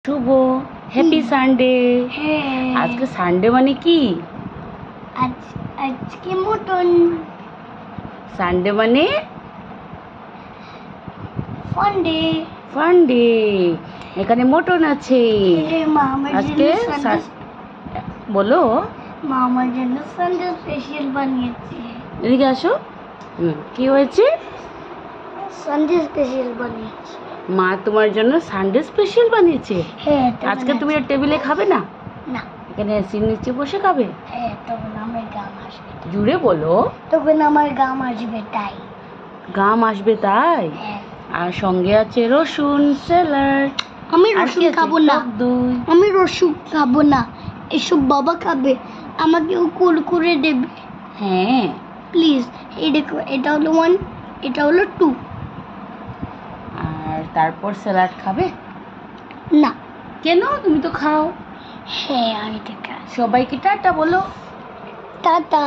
শুভ happy Sunday. হ্যাঁ আজকে Sunday মানে কি? আজকে মটন। সানডে মানে ফান্ডে। ফান্ডে। এখানে মটন আছে মা আমার আজকে। জন্য বলো। মা আমার জন্য সানডে স্পেশাল বানিয়েছে। এদিকে আসো। কি হয়েছে? সানডে স্পেশাল বানিয়েছে। মা তোমার জন্য সানডে স্পেশাল বানিয়েছে। হ্যাঁ আজকে তুমি টেবিলে খাবে না? না। এখানে এসির নিচে বসে খাবে? হ্যাঁ তখন আমার গাম আসবে। জুড়ে বলো। তখন আমার গাম আসবে তাই। গাম আসবে তাই? হ্যাঁ। আর সঙ্গে আছে রসুন স্যালাড। আমি রসুন খাবো না। দই। আমি রসুন খাবো না, এসব বাবা খাবে। আমাকেও কুরকুরে দেবে। হ্যাঁ প্লিজ। এই দেখো, এটা হলো 1, এটা হলো 2। আর তারপর স্যালাড খাবে না। কেন? তুমি তো খাও। হ্যাঁ আমি তো খাই। সবাইকে টাটা বলো। টাটা।